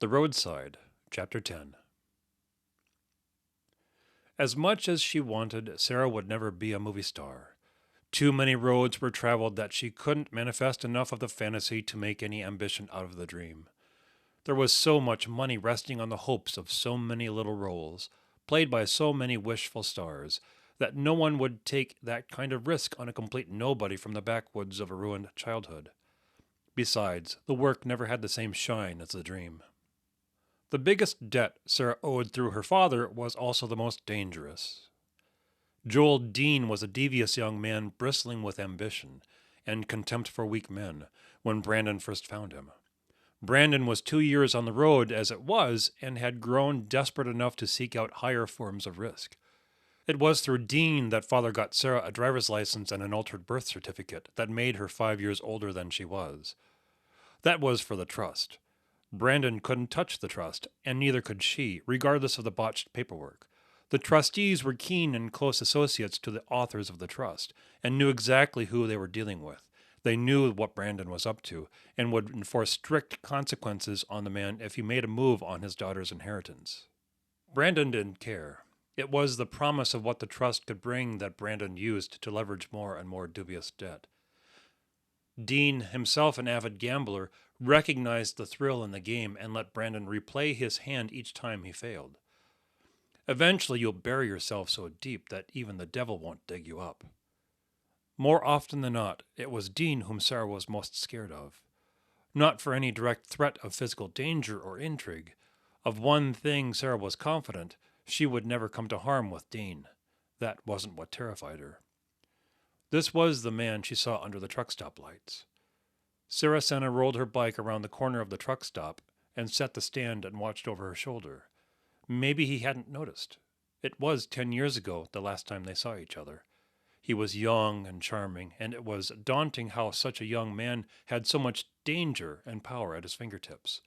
The Roadside, Chapter 10. As much as she wanted, Sarah would never be a movie star. Too many roads were traveled that she couldn't manifest enough of the fantasy to make any ambition out of the dream. There was so much money resting on the hopes of so many little roles, played by so many wishful stars, that no one would take that kind of risk on a complete nobody from the backwoods of a ruined childhood. Besides, the work never had the same shine as the dream. The biggest debt Sarah owed through her father was also the most dangerous. Joel Dean was a devious young man bristling with ambition and contempt for weak men when Brandon first found him. Brandon was 2 years on the road as it was and had grown desperate enough to seek out higher forms of risk. It was through Dean that father got Sarah a driver's license and an altered birth certificate that made her 5 years older than she was. That was for the trust. Brandon couldn't touch the trust, and neither could she, regardless of the botched paperwork. The trustees were keen and close associates to the authors of the trust, and knew exactly who they were dealing with. They knew what Brandon was up to, and would enforce strict consequences on the man if he made a move on his daughter's inheritance. Brandon didn't care. It was the promise of what the trust could bring that Brandon used to leverage more and more dubious debt. Dean, himself an avid gambler, recognized the thrill in the game and let Brandon replay his hand each time he failed. Eventually you'll bury yourself so deep that even the devil won't dig you up. More often than not, it was Dean whom Sarah was most scared of. Not for any direct threat of physical danger or intrigue. Of one thing Sarah was confident: she would never come to harm with Dean. That wasn't what terrified her. This was the man she saw under the truck stop lights. Sarah Senna rolled her bike around the corner of the truck stop and set the stand and watched over her shoulder. Maybe he hadn't noticed. It was 10 years ago, the last time they saw each other. He was young and charming, and it was daunting how such a young man had so much danger and power at his fingertips.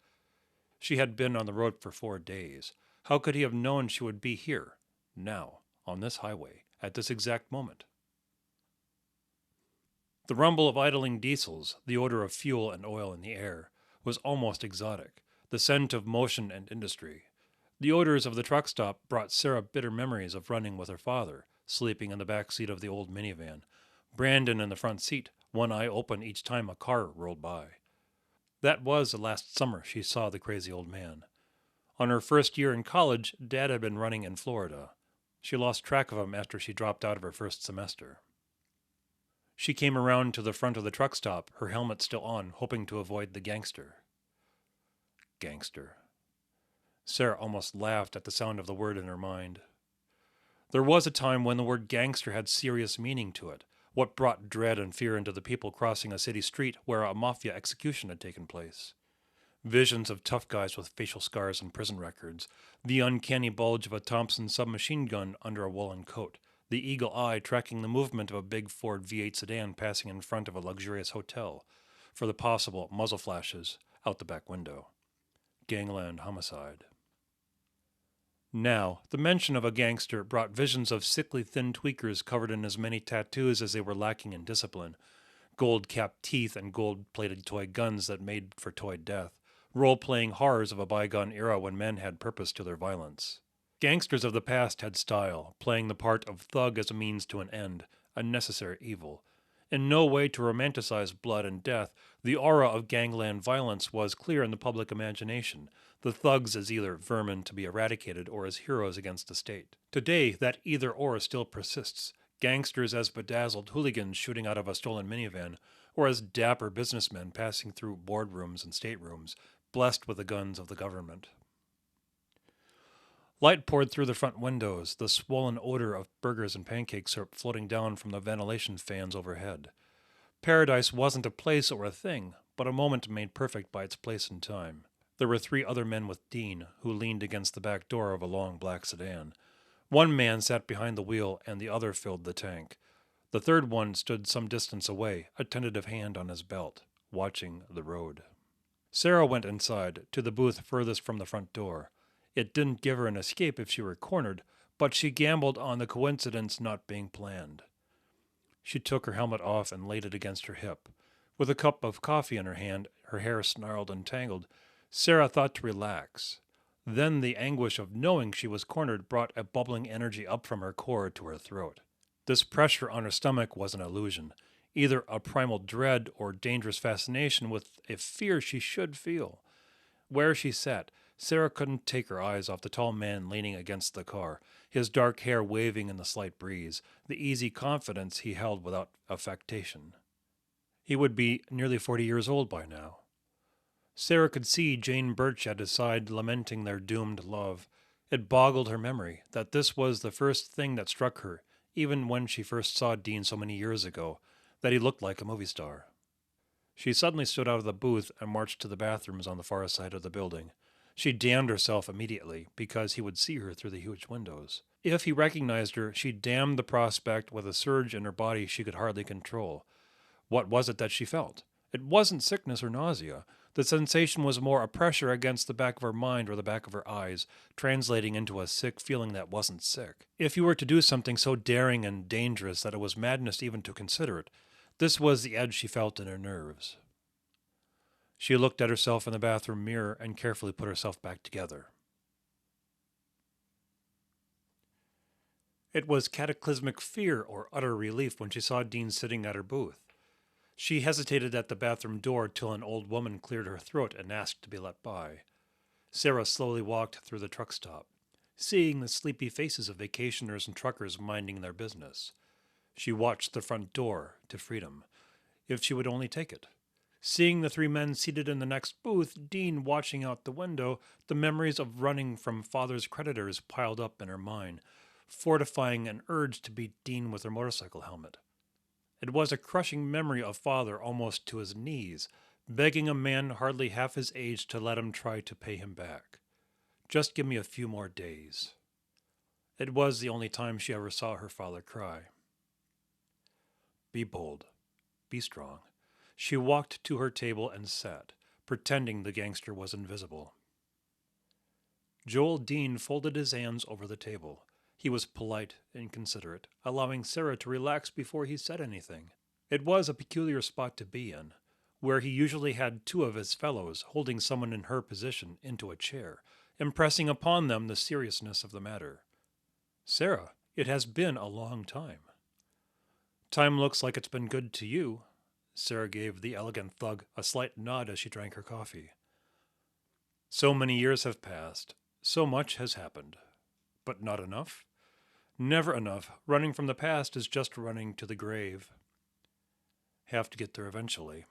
She had been on the road for 4 days. How could he have known she would be here, now, on this highway, at this exact moment? The rumble of idling diesels, the odor of fuel and oil in the air, was almost exotic, the scent of motion and industry. The odors of the truck stop brought Sarah bitter memories of running with her father, sleeping in the back seat of the old minivan, Brandon in the front seat, one eye open each time a car rolled by. That was the last summer she saw the crazy old man. On her first year in college, Dad had been running in Florida. She lost track of him after she dropped out of her first semester. She came around to the front of the truck stop, her helmet still on, hoping to avoid the gangster. Gangster. Sarah almost laughed at the sound of the word in her mind. There was a time when the word gangster had serious meaning to it, what brought dread and fear into the people crossing a city street where a mafia execution had taken place. Visions of tough guys with facial scars and prison records, the uncanny bulge of a Thompson submachine gun under a woolen coat, the eagle eye tracking the movement of a big Ford V8 sedan passing in front of a luxurious hotel, for the possible muzzle flashes out the back window. Gangland homicide. Now, the mention of a gangster brought visions of sickly thin tweakers covered in as many tattoos as they were lacking in discipline, gold-capped teeth and gold-plated toy guns that made for toy death, role-playing horrors of a bygone era when men had purpose to their violence. Gangsters of the past had style, playing the part of thug as a means to an end, a necessary evil. In no way to romanticize blood and death, the aura of gangland violence was clear in the public imagination, the thugs as either vermin to be eradicated or as heroes against the state. Today, that either-or still persists, gangsters as bedazzled hooligans shooting out of a stolen minivan, or as dapper businessmen passing through boardrooms and staterooms, blessed with the guns of the government. Light poured through the front windows, the swollen odor of burgers and pancake syrup floating down from the ventilation fans overhead. Paradise wasn't a place or a thing, but a moment made perfect by its place and time. There were 3 other men with Dean, who leaned against the back door of a long black sedan. One man sat behind the wheel and the other filled the tank. The third one stood some distance away, a tentative hand on his belt, watching the road. Sarah went inside, to the booth furthest from the front door. It didn't give her an escape if she were cornered, but she gambled on the coincidence not being planned. She took her helmet off and laid it against her hip. With a cup of coffee in her hand, her hair snarled and tangled, Sarah thought to relax. Then the anguish of knowing she was cornered brought a bubbling energy up from her core to her throat. This pressure on her stomach was an illusion, either a primal dread or dangerous fascination with a fear she should feel. Where she sat, Sarah couldn't take her eyes off the tall man leaning against the car, his dark hair waving in the slight breeze, the easy confidence he held without affectation. He would be nearly 40 years old by now. Sarah could see Jane Birch at his side lamenting their doomed love. It boggled her memory that this was the first thing that struck her, even when she first saw Dean so many years ago, that he looked like a movie star. She suddenly stood out of the booth and marched to the bathrooms on the far side of the building. She damned herself immediately, because he would see her through the huge windows. If he recognized her, she damned the prospect with a surge in her body she could hardly control. What was it that she felt? It wasn't sickness or nausea. The sensation was more a pressure against the back of her mind or the back of her eyes, translating into a sick feeling that wasn't sick. If you were to do something so daring and dangerous that it was madness even to consider it, this was the edge she felt in her nerves. She looked at herself in the bathroom mirror and carefully put herself back together. It was cataclysmic fear or utter relief when she saw Dean sitting at her booth. She hesitated at the bathroom door till an old woman cleared her throat and asked to be let by. Sarah slowly walked through the truck stop, seeing the sleepy faces of vacationers and truckers minding their business. She watched the front door to freedom, if she would only take it. Seeing the three men seated in the next booth, Dean watching out the window, the memories of running from father's creditors piled up in her mind, fortifying an urge to beat Dean with her motorcycle helmet. It was a crushing memory of father almost to his knees, begging a man hardly half his age to let him try to pay him back. Just give me a few more days. It was the only time she ever saw her father cry. Be bold. Be strong. She walked to her table and sat, pretending the gangster was invisible. Joel Dean folded his hands over the table. He was polite and considerate, allowing Sarah to relax before he said anything. It was a peculiar spot to be in, where he usually had two of his fellows holding someone in her position into a chair, impressing upon them the seriousness of the matter. Sarah, it has been a long time. Time looks like it's been good to you. Sarah gave the elegant thug a slight nod as she drank her coffee. So many years have passed. So much has happened. But not enough? Never enough. Running from the past is just running to the grave. Have to get there eventually.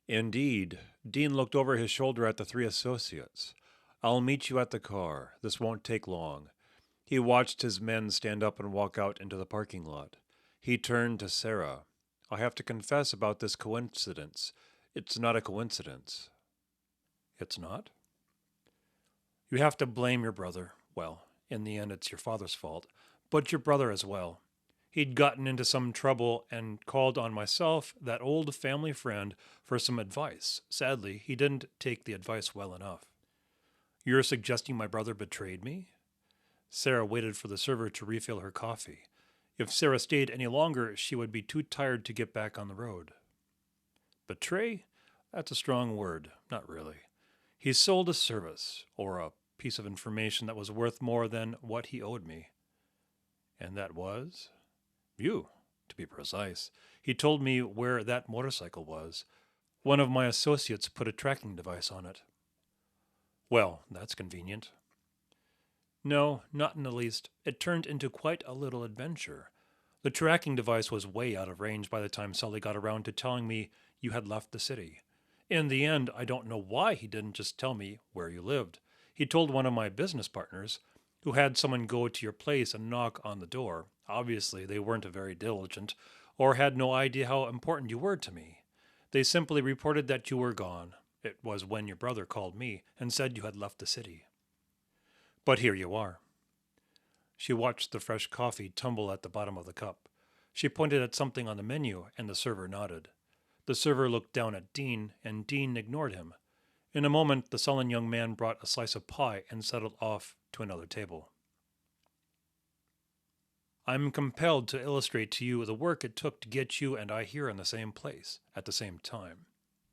Indeed. Dean looked over his shoulder at the three associates. I'll meet you at the car. This won't take long. He watched his men stand up and walk out into the parking lot. He turned to Sarah. I have to confess about this coincidence. It's not a coincidence. It's not? You have to blame your brother. Well, in the end it's your father's fault, but your brother as well. He'd gotten into some trouble and called on myself, that old family friend, for some advice. Sadly, he didn't take the advice well enough. You're suggesting my brother betrayed me? Sarah waited for the server to refill her coffee. If Sarah stayed any longer, she would be too tired to get back on the road. Betray? That's a strong word. Not really. He sold a service, or a piece of information that was worth more than what he owed me. And that was? You, to be precise. He told me where that motorcycle was. One of my associates put a tracking device on it. Well, that's convenient. No, not in the least. It turned into quite a little adventure. The tracking device was way out of range by the time Sully got around to telling me you had left the city. In the end, I don't know why he didn't just tell me where you lived. He told one of my business partners, who had someone go to your place and knock on the door. Obviously, they weren't very diligent, or had no idea how important you were to me. They simply reported that you were gone. It was when your brother called me and said you had left the city. But here you are. She watched the fresh coffee tumble at the bottom of the cup. She pointed at something on the menu, and the server nodded. The server looked down at Dean, and Dean ignored him. In a moment, the sullen young man brought a slice of pie and settled off to another table. I'm compelled to illustrate to you the work it took to get you and I here in the same place, at the same time.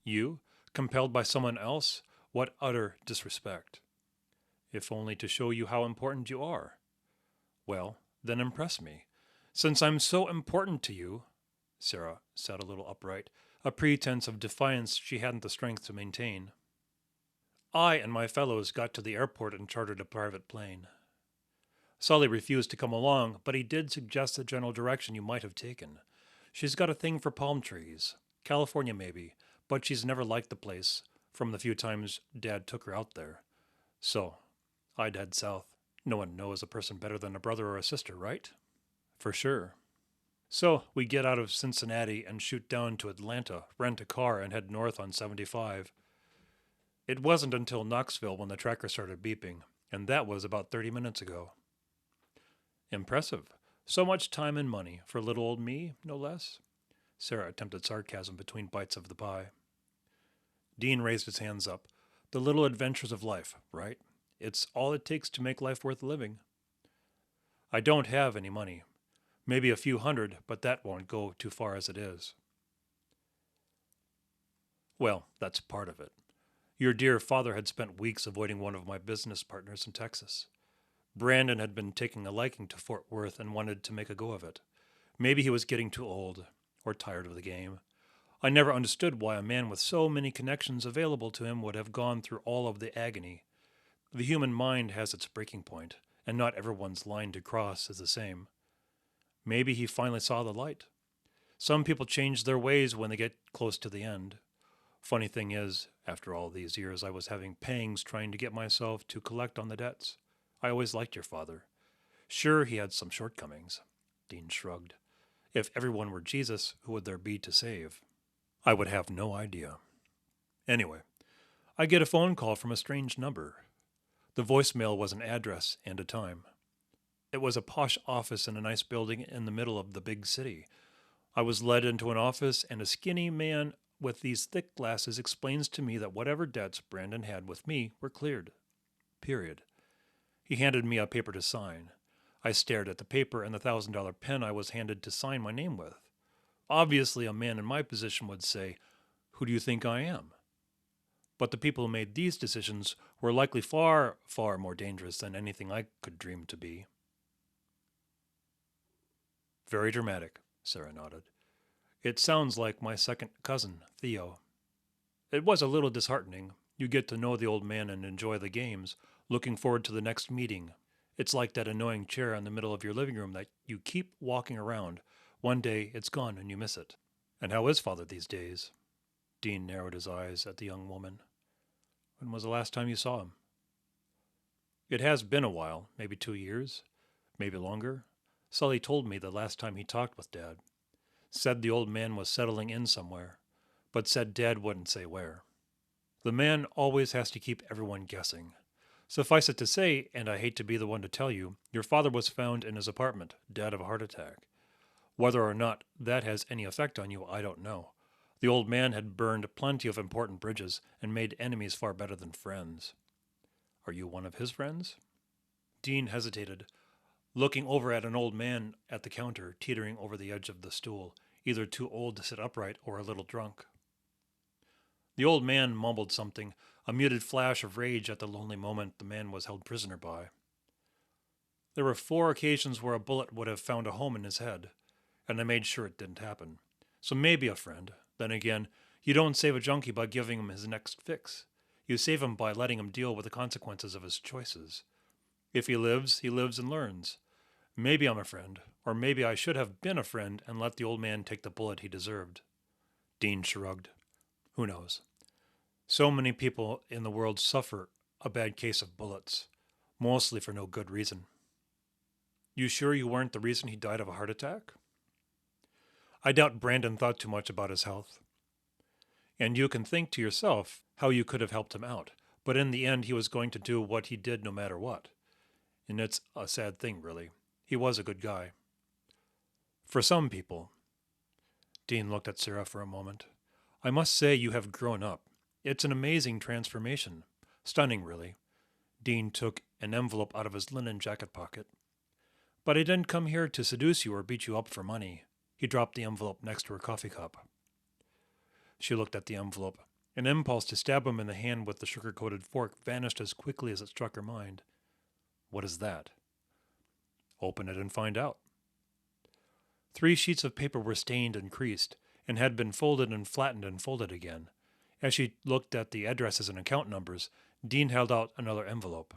You, compelled by someone else, What utter disrespect. If only to show you how important you are. Well, then impress me. Since I'm so important to you, Sarah sat a little upright, a pretense of defiance she hadn't the strength to maintain. I and my fellows got to the airport and chartered a private plane. Sully refused to come along, but he did suggest the general direction you might have taken. She's got a thing for palm trees. California, maybe, but she's never liked the place from the few times Dad took her out there. So, I'd head south. No one knows a person better than a brother or a sister, right? For sure. So, we get out of Cincinnati and shoot down to Atlanta, rent a car, and head north on 75. It wasn't until Knoxville when the tracker started beeping, and that was about 30 minutes ago. Impressive. So much time and money for little old me, no less. Sarah attempted sarcasm between bites of the pie. Dean raised his hands up. The little adventures of life, right? It's all it takes to make life worth living. I don't have any money. Maybe a few hundred, but that won't go too far as it is. Well, that's part of it. Your dear father had spent weeks avoiding one of my business partners in Texas. Brandon had been taking a liking to Fort Worth and wanted to make a go of it. Maybe he was getting too old, or tired of the game. I never understood why a man with so many connections available to him would have gone through all of the agony. The human mind has its breaking point, and not everyone's line to cross is the same. Maybe he finally saw the light. Some people change their ways when they get close to the end. Funny thing is, after all these years, I was having pangs trying to get myself to collect on the debts. I always liked your father. Sure, he had some shortcomings. Dean shrugged. If everyone were Jesus, who would there be to save? I would have no idea. Anyway, I get a phone call from a strange number. The voicemail was an address and a time. It was a posh office in a nice building in the middle of the big city. I was led into an office, and a skinny man with these thick glasses explains to me that whatever debts Brandon had with me were cleared. Period. He handed me a paper to sign. I stared at the paper and the $1,000 pen I was handed to sign my name with. Obviously, a man in my position would say, "Who do you think I am?" But the people who made these decisions were likely far, far more dangerous than anything I could dream to be. Very dramatic, Sarah nodded. It sounds like my second cousin, Theo. It was a little disheartening. You get to know the old man and enjoy the games, looking forward to the next meeting. It's like that annoying chair in the middle of your living room that you keep walking around. One day it's gone and you miss it. And how is father these days? Dean narrowed his eyes at the young woman. When was the last time you saw him? It has been a while, maybe 2 years, maybe longer. Sully told me the last time he talked with Dad. Said the old man was settling in somewhere, but said Dad wouldn't say where. The man always has to keep everyone guessing. Suffice it to say, and I hate to be the one to tell you, your father was found in his apartment, dead of a heart attack. Whether or not that has any effect on you, I don't know. The old man had burned plenty of important bridges and made enemies far better than friends. Are you one of his friends? Dean hesitated, looking over at an old man at the counter, teetering over the edge of the stool, either too old to sit upright or a little drunk. The old man mumbled something, a muted flash of rage at the lonely moment the man was held prisoner by. There were 4 occasions where a bullet would have found a home in his head, and I made sure it didn't happen. So maybe a friend. Then again, you don't save a junkie by giving him his next fix. You save him by letting him deal with the consequences of his choices. If he lives and learns. Maybe I'm a friend, or maybe I should have been a friend and let the old man take the bullet he deserved. Dean shrugged. Who knows? So many people in the world suffer a bad case of bullets, mostly for no good reason. You sure you weren't the reason he died of a heart attack? I doubt Brandon thought too much about his health. And you can think to yourself how you could have helped him out, but in the end he was going to do what he did no matter what. And it's a sad thing, really. He was a good guy. For some people. Dean looked at Sarah for a moment. I must say you have grown up. It's an amazing transformation. Stunning, really. Dean took an envelope out of his linen jacket pocket. But I didn't come here to seduce you or beat you up for money. He dropped the envelope next to her coffee cup. She looked at the envelope. An impulse to stab him in the hand with the sugar-coated fork vanished as quickly as it struck her mind. What is that? Open it and find out. 3 sheets of paper were stained and creased, and had been folded and flattened and folded again. As she looked at the addresses and account numbers, Dean held out another envelope.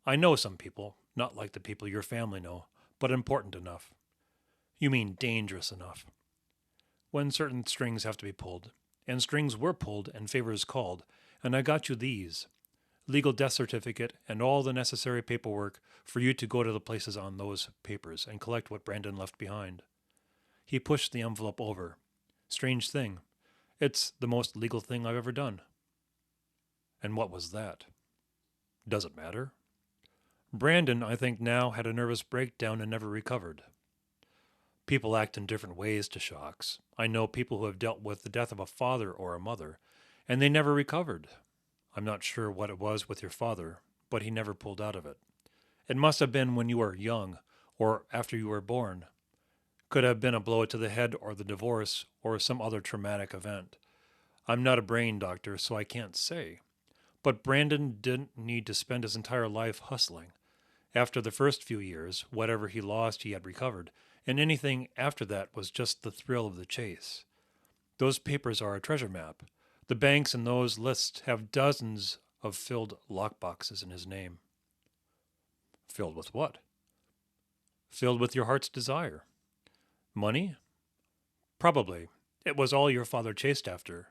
I know some people, not like the people your family know, but important enough. You mean dangerous enough. When certain strings have to be pulled, and strings were pulled and favors called, and I got you these. Legal death certificate and all the necessary paperwork for you to go to the places on those papers and collect what Brandon left behind. He pushed the envelope over. Strange thing. It's the most legal thing I've ever done. And what was that? Does it matter? Brandon, I think now, had a nervous breakdown and never recovered. People act in different ways to shocks. I know people who have dealt with the death of a father or a mother, and they never recovered. I'm not sure what it was with your father, but he never pulled out of it. It must have been when you were young, or after you were born. Could have been a blow to the head or the divorce or some other traumatic event. I'm not a brain doctor, so I can't say. But Brandon didn't need to spend his entire life hustling. After the first few years, whatever he lost he had recovered, and anything after that was just the thrill of the chase. Those papers are a treasure map. The banks in those lists have dozens of filled lockboxes in his name. Filled with what? Filled with your heart's desire. Money? Probably. It was all your father chased after.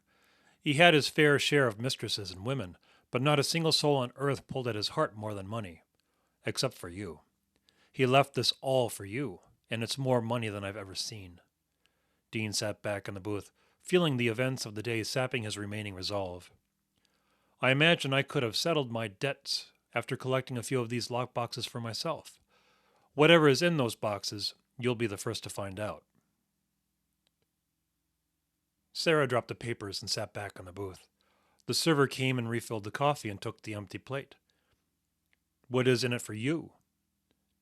He had his fair share of mistresses and women, but not a single soul on earth pulled at his heart more than money. Except for you. He left this all for you, and it's more money than I've ever seen. Dean sat back in the booth, feeling the events of the day sapping his remaining resolve. I imagine I could have settled my debts after collecting a few of these lockboxes for myself. Whatever is in those boxes, you'll be the first to find out. Sarah dropped the papers and sat back in the booth. The server came and refilled the coffee and took the empty plate. What is in it for you?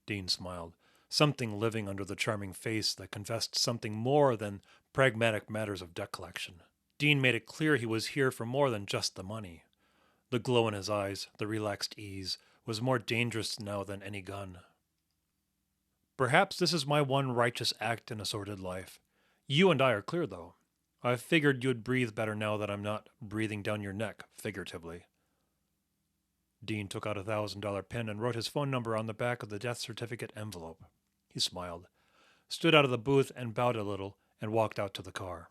Dean smiled, something living under the charming face that confessed something more than pragmatic matters of debt collection. Dean made it clear he was here for more than just the money. The glow in his eyes, the relaxed ease, was more dangerous now than any gun. Perhaps this is my one righteous act in a sordid life. You and I are clear, though. I figured you'd breathe better now that I'm not breathing down your neck, figuratively. Dean took out a $1,000 pen and wrote his phone number on the back of the death certificate envelope. He smiled, stood out of the booth and bowed a little, and walked out to the car.